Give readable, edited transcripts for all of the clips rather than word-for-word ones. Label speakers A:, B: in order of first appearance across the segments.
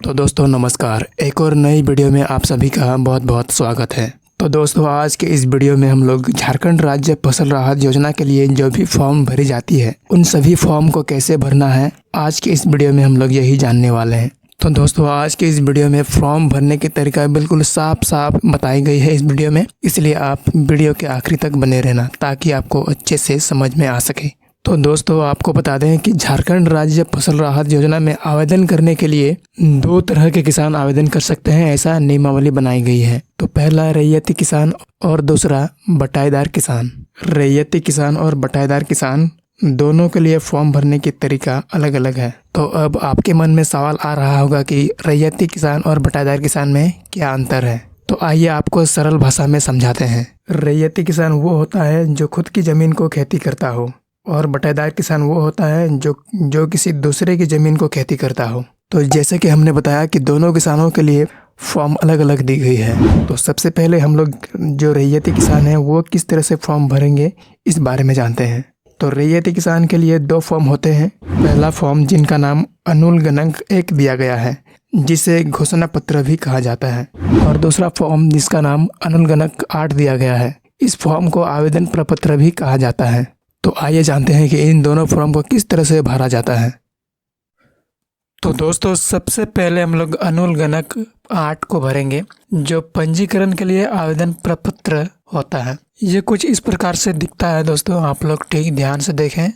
A: तो दोस्तों नमस्कार। एक और नई वीडियो में आप सभी का बहुत बहुत स्वागत है। तो दोस्तों आज के इस वीडियो में हम लोग झारखंड राज्य फसल राहत योजना के लिए जो भी फॉर्म भरी जाती है उन सभी फॉर्म को कैसे भरना है, आज के इस वीडियो में हम लोग यही जानने वाले हैं। तो दोस्तों आज के इस वीडियो में फॉर्म भरने की तरीका बिल्कुल साफ साफ बताई गई है इस वीडियो में, इसलिए आप वीडियो के आखिरी तक बने रहना ताकि आपको अच्छे से समझ में आ सके। तो दोस्तों आपको बता दें कि झारखंड राज्य फसल राहत योजना में आवेदन करने के लिए दो तरह के किसान आवेदन कर सकते हैं, ऐसा नियमावली बनाई गई है। तो पहला रैयती किसान और दूसरा बटाईदार किसान। रैयती किसान और बटाईदार किसान दोनों के लिए फॉर्म भरने की तरीका अलग अलग है। तो अब आपके मन में सवाल आ रहा होगा कि रैयती किसान और बटाईदार किसान में क्या अंतर है। तो आइए आपको सरल भाषा में समझाते हैं। रैयती किसान वो होता है जो खुद की जमीन को खेती करता हो और बटाईदार किसान वो होता है जो किसी दूसरे की ज़मीन को खेती करता हो। तो जैसे कि हमने बताया कि दोनों किसानों के लिए फॉर्म अलग अलग दी गई है। तो सबसे पहले हम लोग जो रैयती किसान हैं वो किस तरह से फॉर्म भरेंगे इस बारे में जानते हैं। तो रैयती किसान के लिए दो फॉर्म होते हैं। पहला फॉर्म जिनका नाम अनुलग्नक 1 दिया गया है, जिसे घोषणा पत्र भी कहा जाता है, और दूसरा फॉर्म जिसका नाम अनुलग्नक 8 दिया गया है। इस फॉर्म को आवेदन प्रपत्र भी कहा जाता है। तो आइए जानते हैं कि इन दोनों फॉर्म को किस तरह से भरा जाता है। तो दोस्तों सबसे पहले हम लोग अनुलग्नक 8 को भरेंगे, जो पंजीकरण के लिए आवेदन प्रपत्र होता है। ये कुछ इस प्रकार से दिखता है दोस्तों, आप लोग ठीक ध्यान से देखें।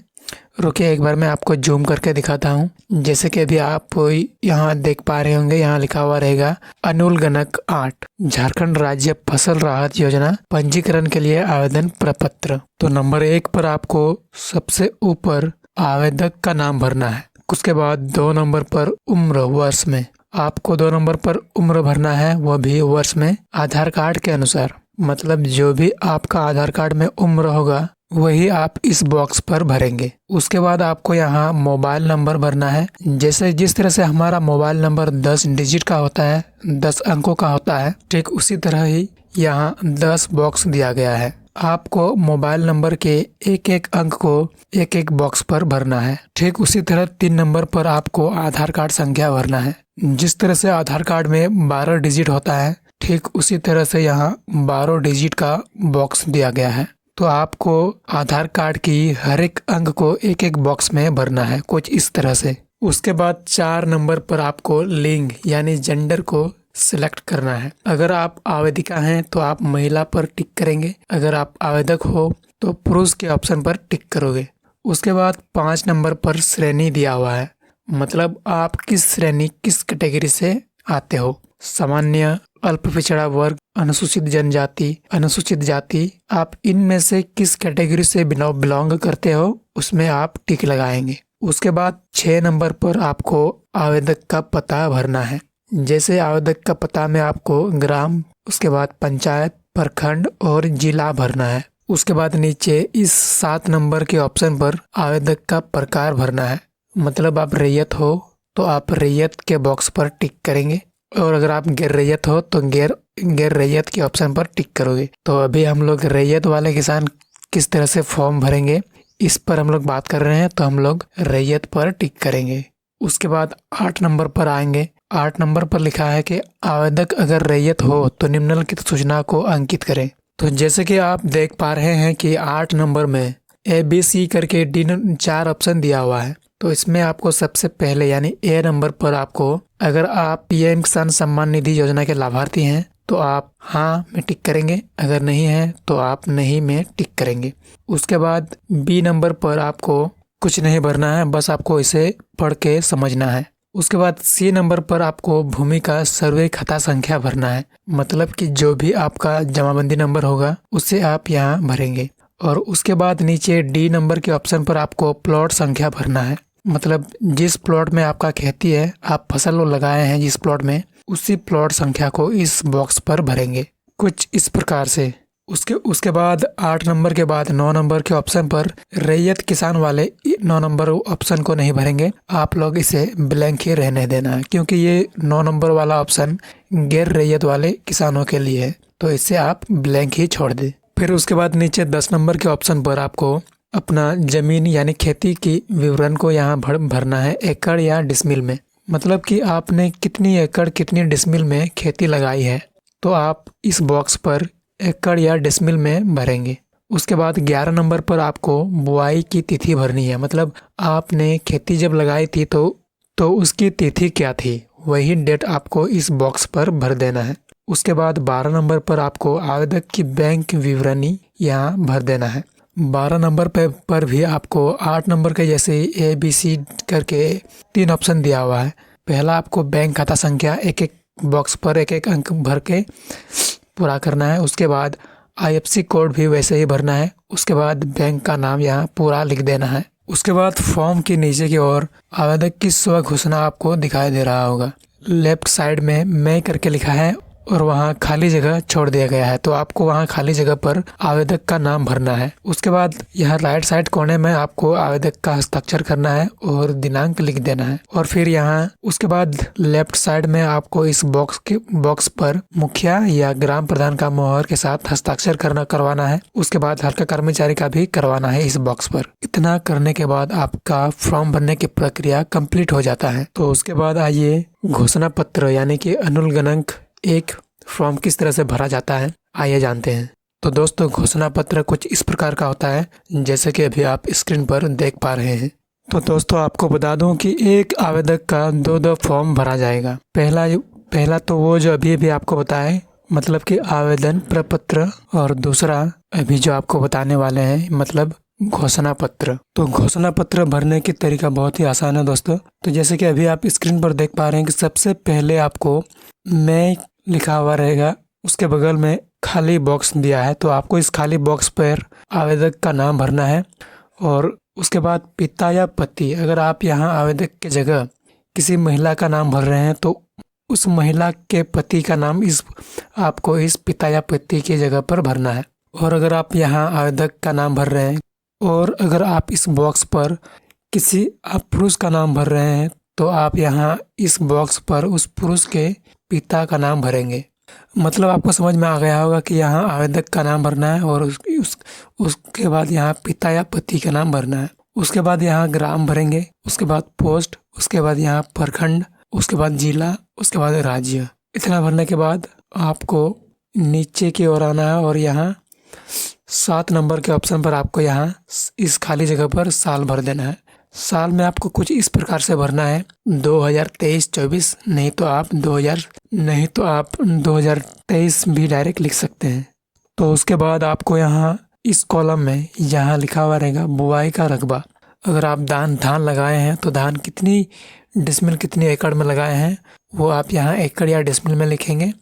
A: रुकिए एक बार मैं आपको जूम करके दिखाता हूँ। जैसे कि अभी आप यहाँ देख पा रहे होंगे, यहाँ लिखा हुआ रहेगा अनुलग्नक 8 झारखंड राज्य फसल राहत योजना पंजीकरण के लिए आवेदन प्रपत्र। तो नंबर 1 पर आपको सबसे ऊपर आवेदक का नाम भरना है। उसके बाद 2 नंबर पर उम्र वर्ष में आपको 2 नंबर पर उम्र भरना है, वह भी वर्ष में आधार कार्ड के अनुसार। मतलब जो भी आपका आधार कार्ड में उम्र होगा वही आप इस बॉक्स पर भरेंगे। उसके बाद आपको यहाँ मोबाइल नंबर भरना है। जैसे जिस तरह से हमारा मोबाइल नंबर 10 डिजिट का होता है, 10 अंकों का होता है, ठीक उसी तरह ही यहाँ 10 बॉक्स दिया गया है। आपको मोबाइल नंबर के एक एक अंक को एक एक बॉक्स पर भरना है। ठीक उसी तरह 3 नंबर पर आपको आधार कार्ड संख्या भरना है। जिस तरह से आधार कार्ड में 12 डिजिट होता है, ठीक उसी तरह से यहाँ 12 डिजिट का बॉक्स दिया गया है। तो आपको आधार कार्ड की हर एक अंक को एक एक बॉक्स में भरना है, कुछ इस तरह से। उसके बाद 4 नंबर पर आपको लिंग यानी जेंडर को सिलेक्ट करना है। अगर आप आवेदिका हैं तो आप महिला पर टिक करेंगे, अगर आप आवेदक हो तो पुरुष के ऑप्शन पर टिक करोगे। उसके बाद 5 नंबर पर श्रेणी दिया हुआ है, मतलब आप किस श्रेणी किस कैटेगरी से आते हो। सामान्य, अल्प पिछड़ा वर्ग, अनुसूचित जनजाति, अनुसूचित जाति, आप इनमें से किस कैटेगरी से बिलोंग करते हो उसमें आप टिक लगाएंगे। उसके बाद 6 नंबर पर आपको आवेदक का पता भरना है। जैसे आवेदक का पता में आपको ग्राम, उसके बाद पंचायत, प्रखंड और जिला भरना है। उसके बाद नीचे इस 7 नंबर के ऑप्शन पर आवेदक का प्रकार भरना है। मतलब आप रैयत हो तो आप रैयत के बॉक्स पर टिक करेंगे, और अगर आप गैर रैयत हो तो गैर रैयत के ऑप्शन पर टिक करोगे। तो अभी हम लोग रैयत वाले किसान किस तरह से फॉर्म भरेंगे इस पर हम लोग बात कर रहे हैं, तो हम लोग रैयत पर टिक करेंगे। उसके बाद 8 नंबर पर आएंगे। 8 नंबर पर लिखा है कि आवेदक अगर रैयत हो तो निम्नलिखित सूचना को अंकित करें। तो जैसे कि आप देख पा रहे हैं कि 8 नंबर में ABC करके 4 ऑप्शन दिया हुआ है। तो इसमें आपको सबसे पहले यानी A नंबर पर आपको, अगर आप PM किसान सम्मान निधि योजना के लाभार्थी हैं तो आप हाँ में टिक करेंगे, अगर नहीं है तो आप नहीं में टिक करेंगे। उसके बाद B नंबर पर आपको कुछ नहीं भरना है, बस आपको इसे पढ़ के समझना है। उसके बाद C नंबर पर आपको भूमि का सर्वे खाता संख्या भरना है, मतलब कि जो भी आपका जमाबंदी नंबर होगा उसे आप यहाँ भरेंगे। और उसके बाद नीचे D नंबर के ऑप्शन पर आपको प्लॉट संख्या भरना है, मतलब जिस प्लॉट में आपका खेती है, आप फसल लगाए हैं जिस प्लॉट में, उसी प्लॉट संख्या को इस बॉक्स पर भरेंगे, कुछ इस प्रकार से। उसके बाद 8 नंबर के बाद 9 नंबर के ऑप्शन पर रैयत किसान वाले 9 नंबर ऑप्शन को नहीं भरेंगे, आप लोग इसे ब्लैंक ही रहने देना है, क्योंकि ये 9 नंबर वाला ऑप्शन गैर रैयत वाले किसानों के लिए है, तो इसे आप ब्लैंक ही छोड़ दें। फिर उसके बाद नीचे 10 नंबर के ऑप्शन पर आपको अपना जमीन यानी खेती की विवरण को यहाँ भरना है, एकड़ या डिसमिल में। मतलब कि आपने कितनी एकड़ कितनी डिसमिल में खेती लगाई है, तो आप इस बॉक्स पर एकड़ या डिसमिल में भरेंगे। उसके बाद 11 नंबर पर आपको बुआई की तिथि भरनी है, मतलब आपने खेती जब लगाई थी तो उसकी तिथि क्या थी, वही डेट आपको इस बॉक्स पर भर देना है। उसके बाद 12 नंबर पर आपको आवेदक की बैंक विवरणी यहाँ भर देना है। 12 नंबर पर भी आपको 8 नंबर के जैसे ABC करके 3 ऑप्शन दिया हुआ है। पहला आपको बैंक खाता संख्या एक एक बॉक्स पर एक एक अंक भर के पूरा करना है। उसके बाद IFSC कोड भी वैसे ही भरना है। उसके बाद बैंक का नाम यहाँ पूरा लिख देना है। उसके बाद फॉर्म के नीचे की ओर आवेदक की स्व घोषणा आपको दिखाई दे रहा होगा। लेफ्ट साइड में मैं करके लिखा है और वहाँ खाली जगह छोड़ दिया गया है, तो आपको वहाँ खाली जगह पर आवेदक का नाम भरना है। उसके बाद यहाँ राइट साइड कोने में आपको आवेदक का हस्ताक्षर करना है और दिनांक लिख देना है। और फिर यहाँ उसके बाद लेफ्ट साइड में आपको इस बॉक्स पर मुखिया या ग्राम प्रधान का मोहर के साथ हस्ताक्षर करवाना है। उसके बाद हल्का कर्मचारी का भी करवाना है इस बॉक्स पर। इतना करने के बाद आपका फॉर्म भरने की प्रक्रिया कंप्लीट हो जाता है। तो उसके बाद आइए घोषणा पत्र यानी कि अनुलग्नक एक फॉर्म किस तरह से भरा जाता है, आइए जानते हैं। तो दोस्तों, घोषणा पत्र कुछ इस प्रकार का होता है जैसे कि अभी आप स्क्रीन पर देख पा रहे हैं। तो दोस्तों, आपको बता दूं कि एक आवेदक का दो फॉर्म भरा जाएगा। पहला तो वो जो अभी आपको बताए, मतलब कि आवेदन प्रपत्र, और दूसरा अभी जो आपको बताने वाले हैं मतलब घोषणा पत्र। तो घोषणा पत्र भरने की तरीका बहुत ही आसान है दोस्तों। तो जैसे कि अभी आप स्क्रीन पर देख पा रहे हैं कि सबसे पहले आपको मैं लिखा हुआ रहेगा, उसके बगल में खाली बॉक्स दिया है, तो आपको इस खाली बॉक्स पर आवेदक का नाम भरना है। और उसके बाद पिता या पति, अगर आप यहाँ आवेदक के जगह किसी महिला का नाम भर रहे हैं तो उस महिला के पति का नाम आपको इस पिता या पति की जगह पर भरना है। और अगर आप यहाँ आवेदक का नाम भर रहे हैं और अगर आप इस बॉक्स पर आप पुरुष का नाम भर रहे हैं तो आप यहाँ इस बॉक्स पर उस पुरुष के पिता का नाम भरेंगे। मतलब आपको समझ में आ गया होगा कि यहाँ आवेदक का नाम भरना है और उसके बाद यहाँ पिता या पति का नाम भरना है। उसके बाद यहाँ ग्राम भरेंगे, उसके बाद पोस्ट, उसके बाद यहाँ प्रखंड, उसके बाद जिला, उसके बाद राज्य। इतना भरने के बाद आपको नीचे की ओर आना है और यहाँ 7 नंबर के ऑप्शन पर आपको यहाँ इस खाली जगह पर साल भर देना है। साल में आपको कुछ इस प्रकार से भरना है 2023-24, नहीं तो आप 2023 भी डायरेक्ट लिख सकते हैं। तो उसके बाद आपको यहाँ इस कॉलम में यहाँ लिखा हुआ रहेगा बुआई का रकबा। अगर आप धान लगाए हैं तो धान कितनी डिसमिल कितनी एकड़ में लगाए हैं वो आप यहाँ एकड़ या डिसमिल में लिखेंगे।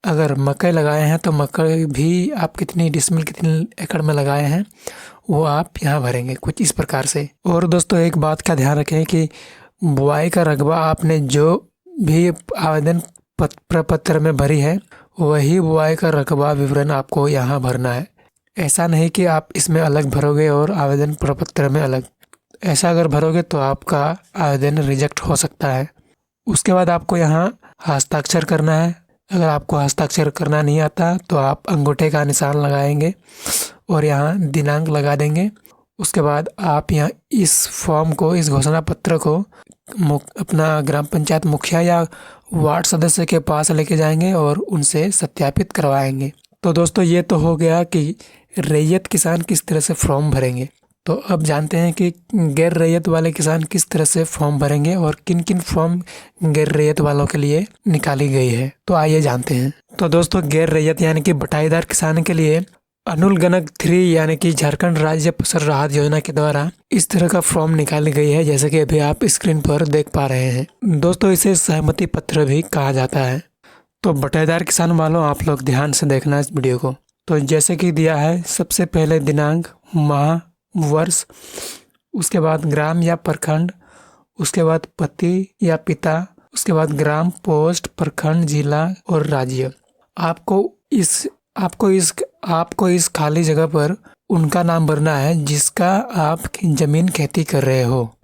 A: अगर मकई लगाए हैं तो मकई भी आप कितनी डिसमिल कितनी एकड़ में लगाए हैं वो आप यहाँ भरेंगे कुछ इस प्रकार से। और दोस्तों, एक बात का ध्यान रखें कि बुआई का रकबा आपने जो भी आवेदन प्रपत्र में भरी है वही बुआई का रकबा विवरण आपको यहाँ भरना है। ऐसा नहीं कि आप इसमें अलग भरोगे और आवेदन प्रपत्र में अलग। ऐसा अगर भरोगे तो आपका आवेदन रिजेक्ट हो सकता है। उसके बाद आपको यहाँ हस्ताक्षर करना है। अगर आपको हस्ताक्षर करना नहीं आता तो आप अंगूठे का निशान लगाएंगे और यहाँ दिनांक लगा देंगे। उसके बाद आप यहाँ इस फॉर्म को, इस घोषणा पत्र को अपना ग्राम पंचायत मुखिया या वार्ड सदस्य के पास लेके जाएंगे और उनसे सत्यापित करवाएंगे। तो दोस्तों, ये तो हो गया कि रैयत किसान किस तरह से फॉर्म भरेंगे। तो अब जानते हैं कि गैर रैयत वाले किसान किस तरह से फॉर्म भरेंगे और किन किन फॉर्म गैर रैयत वालों के लिए निकाली गई है। तो आइए जानते हैं। तो दोस्तों, गैर रैयत यानी कि बटाईदार किसान के लिए अनुलग्नक 3 यानी कि झारखंड राज्य फसल राहत योजना के द्वारा इस तरह का फॉर्म निकाली गई है, जैसे कि अभी आप स्क्रीन पर देख पा रहे हैं। दोस्तों, इसे सहमति पत्र भी कहा जाता है। तो बटाईदार किसान वालों, आप लोग ध्यान से देखना इस वीडियो को। तो जैसे कि दिया है, सबसे पहले दिनांक, माह, वर्ष, उसके बाद ग्राम या प्रखंड, उसके बाद पति या पिता, उसके बाद ग्राम, पोस्ट, प्रखंड, जिला और राज्य। आपको इस खाली जगह पर उनका नाम भरना है जिसका आप जमीन खेती कर रहे हो।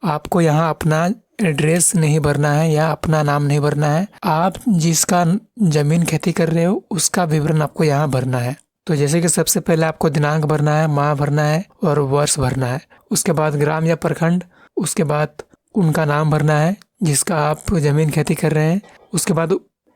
A: आपको यहाँ अपना एड्रेस नहीं भरना है या अपना नाम नहीं भरना है। आप जिसका जमीन खेती कर रहे हो उसका विवरण आपको यहाँ भरना है। तो जैसे कि सबसे पहले आपको दिनांक भरना है, माह भरना है और वर्ष भरना है। उसके बाद ग्राम या प्रखंड, उसके बाद उनका नाम भरना है जिसका आप ज़मीन खेती कर रहे हैं। उसके बाद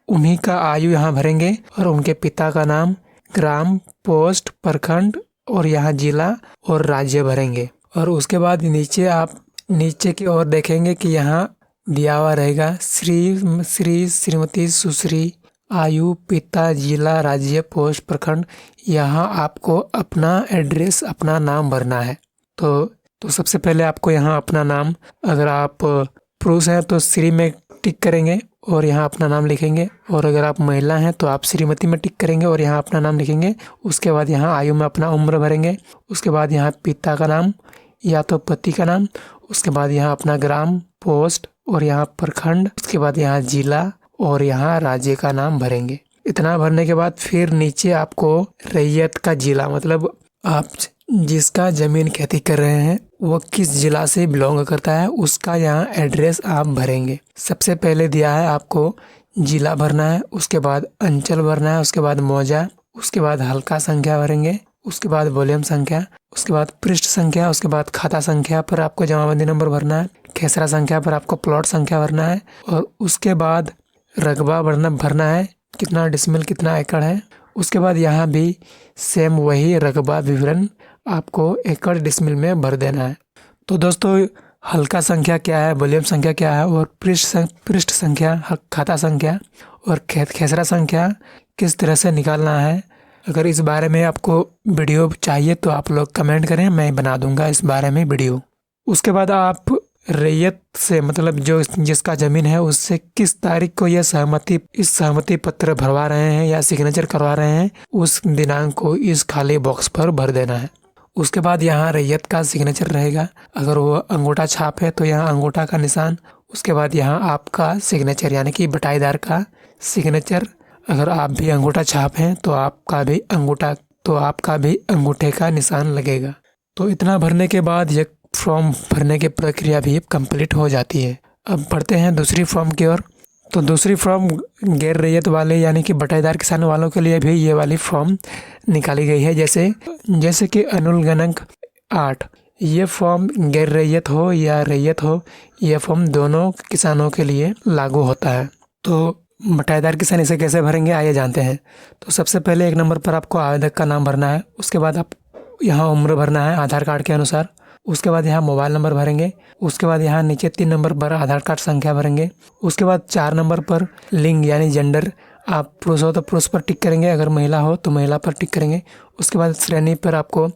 A: उन्हीं का आयु यहाँ भरेंगे और उनके पिता का नाम, ग्राम, पोस्ट, प्रखंड और यहाँ जिला और राज्य भरेंगे। और उसके बाद नीचे आप नीचे की ओर देखेंगे कि यहाँ दिया हुआ रहेगा श्री, श्रीमती, सुश्री, आयु, पिता, जिला, राज्य, पोस्ट, प्रखंड। यहाँ आपको अपना एड्रेस, अपना नाम भरना है। तो सबसे पहले आपको यहाँ अपना नाम, अगर आप पुरुष हैं तो श्री में टिक करेंगे और यहाँ अपना नाम लिखेंगे, और अगर आप महिला हैं तो आप श्रीमती में टिक करेंगे और यहाँ अपना नाम लिखेंगे। उसके बाद यहाँ आयु में अपना उम्र भरेंगे। उसके बाद यहाँ पिता का नाम या तो पति का नाम। उसके बाद यहाँ अपना ग्राम, पोस्ट और यहाँ प्रखंड। उसके बाद यहाँ जिला और यहाँ राज्य का नाम भरेंगे। इतना भरने के बाद फिर नीचे आपको रैयत का जिला, मतलब आप जिसका ज़मीन खेती कर रहे हैं वो किस जिला से बिलोंग करता है, उसका यहाँ एड्रेस आप भरेंगे। सबसे पहले दिया है आपको जिला भरना है, उसके बाद अंचल भरना है, उसके बाद मौजा, उसके बाद हल्का संख्या भरेंगे, उसके बाद वॉल्यूम संख्या, उसके बाद पृष्ठ संख्या, उसके बाद खाता संख्या पर आपको जमाबंदी नंबर भरना है, खेसरा संख्या पर आपको प्लॉट संख्या भरना है, और उसके बाद रकबा भरना है, कितना डिसमिल, कितना एकड़ है। उसके बाद यहाँ भी सेम वही रकबा विवरण आपको एकड़ डिसमिल में भर देना है। तो दोस्तों, हल्का संख्या क्या है, वॉल्यूम संख्या क्या है, और पृष्ठ संख्या, खाता संख्या और खेसरा संख्या किस तरह से निकालना है, अगर इस बारे में आपको वीडियो चाहिए तो आप लोग कमेंट करें, मैं बना दूंगा इस बारे में वीडियो। उसके बाद आप रैयत से, मतलब जो जिसका ज़मीन है, उससे किस तारीख को यह सहमति पत्र भरवा रहे हैं या सिग्नेचर करवा रहे हैं, उस दिनांक को इस खाली बॉक्स पर भर देना है। उसके बाद यहाँ रैयत का सिग्नेचर रहेगा। अगर वो अंगूठा छाप है तो यहाँ अंगूठा का निशान। उसके बाद यहाँ आपका सिग्नेचर यानी कि बटाईदार का सिग्नेचर। अगर आप भी अंगूठा छाप हैं तो आपका भी अंगूठे का निशान लगेगा। तो इतना भरने के बाद ये फॉर्म भरने की प्रक्रिया भी कंप्लीट हो जाती है। अब बढ़ते हैं दूसरी फॉर्म की ओर। तो दूसरी फॉर्म गैर रैयत वाले यानी कि बटाईदार किसान वालों के लिए भी ये वाली फॉर्म निकाली गई है। जैसे कि अनुलग्नक 8, ये फॉर्म गैर रैयत हो या रैयत हो, ये फॉर्म दोनों किसानों के लिए लागू होता है। तो बटाईदार किसान इसे कैसे भरेंगे, आइए जानते हैं। तो सबसे पहले 1 नंबर पर आपको आवेदक का नाम भरना है। उसके बाद आप यहाँ उम्र भरना है आधार कार्ड के अनुसार। उसके बाद यहाँ मोबाइल नंबर भरेंगे। उसके बाद यहाँ नीचे 3 नंबर पर आधार कार्ड संख्या भरेंगे। उसके बाद 4 नंबर पर लिंग यानी जेंडर, आप पुरुष हो तो पुरुष पर टिक करेंगे, अगर महिला हो तो महिला पर टिक करेंगे। उसके बाद श्रेणी पर आपको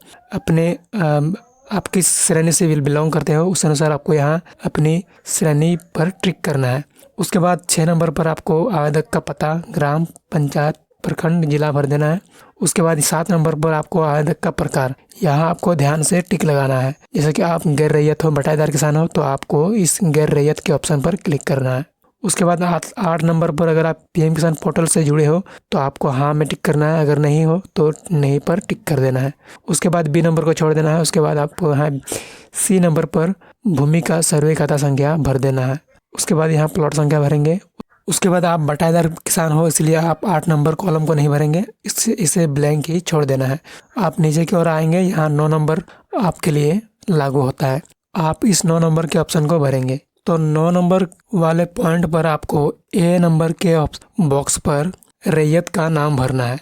A: आप किस श्रेणी से बिलोंग करते हो उस अनुसार आपको यहाँ अपनी श्रेणी पर टिक करना है। उसके बाद 6 नंबर पर आपको आवेदक का पता, ग्राम, पंचायत, प्रखंड, जिला भर देना है। उसके बाद 7 नंबर पर आपको आवेदक का प्रकार, यहाँ आपको ध्यान से टिक लगाना है। जैसे कि आप गैर रैयत हो, बटाईदार किसान हो तो आपको इस गैर रैयत के ऑप्शन पर क्लिक करना है। उसके बाद 8 नंबर पर अगर आप पीएम किसान पोर्टल से जुड़े हो तो आपको हाँ में टिक करना है, अगर नहीं हो तो नहीं पर टिक कर देना है। उसके बाद बी नंबर को छोड़ देना है। उसके बाद आपको यहाँ सी नंबर पर भूमि का सर्वे खाता संख्या भर देना है। उसके बाद यहाँ प्लॉट संख्या भरेंगे। उसके बाद आप बटाईदार किसान हो इसलिए आप 8 नंबर कॉलम को नहीं भरेंगे, इसे ब्लैंक ही छोड़ देना है। आप नीचे की ओर आएंगे, यहाँ 9 नंबर आपके लिए लागू होता है। आप इस 9 नंबर के ऑप्शन को भरेंगे। तो 9 नंबर वाले पॉइंट पर आपको ए नंबर के बॉक्स पर रैयत का नाम भरना है,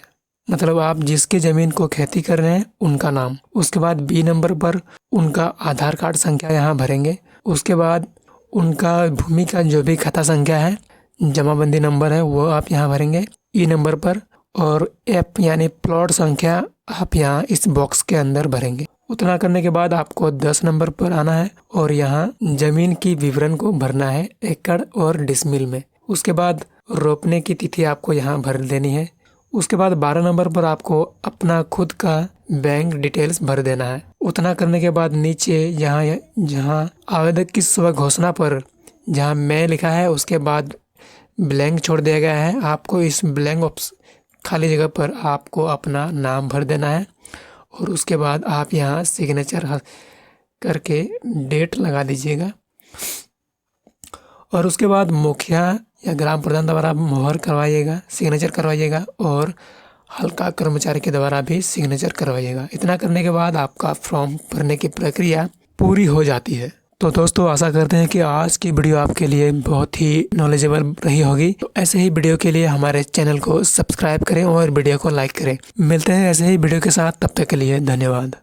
A: मतलब आप जिसके ज़मीन को खेती कर रहे हैं उनका नाम। उसके बाद बी नंबर पर उनका आधार कार्ड संख्या यहाँ भरेंगे। उसके बाद उनका भूमि का जो भी खाता संख्या है, जमाबंदी नंबर है, वो आप यहाँ भरेंगे ई नंबर पर। और एफ यानी प्लॉट संख्या आप यहाँ इस बॉक्स के अंदर भरेंगे। उतना करने के बाद आपको 10 नंबर पर आना है और यहाँ जमीन की विवरण को भरना है एकड़ और डिसमिल में। उसके बाद रोपने की तिथि आपको यहाँ भर देनी है। उसके बाद 12 नंबर पर आपको अपना खुद का बैंक डिटेल्स भर देना है। उतना करने के बाद नीचे जहाँ आवेदक की स्व घोषणा पर जहाँ मैं लिखा है उसके बाद ब्लैंक छोड़ दिया गया है। आपको इस ब्लैंक खाली जगह पर आपको अपना नाम भर देना है और उसके बाद आप यहाँ सिग्नेचर करके डेट लगा दीजिएगा। और उसके बाद मुखिया या ग्राम प्रधान द्वारा मोहर करवाइएगा, सिग्नेचर करवाइएगा और हल्का कर्मचारी के द्वारा भी सिग्नेचर करवाइएगा। इतना करने के बाद आपका फॉर्म भरने की प्रक्रिया पूरी हो जाती है। तो दोस्तों आशा करते हैं कि आज की वीडियो आपके लिए बहुत ही नॉलेजेबल रही होगी। तो ऐसे ही वीडियो के लिए हमारे चैनल को सब्सक्राइब करें और वीडियो को लाइक करें। मिलते हैं ऐसे ही वीडियो के साथ, तब तक के लिए धन्यवाद।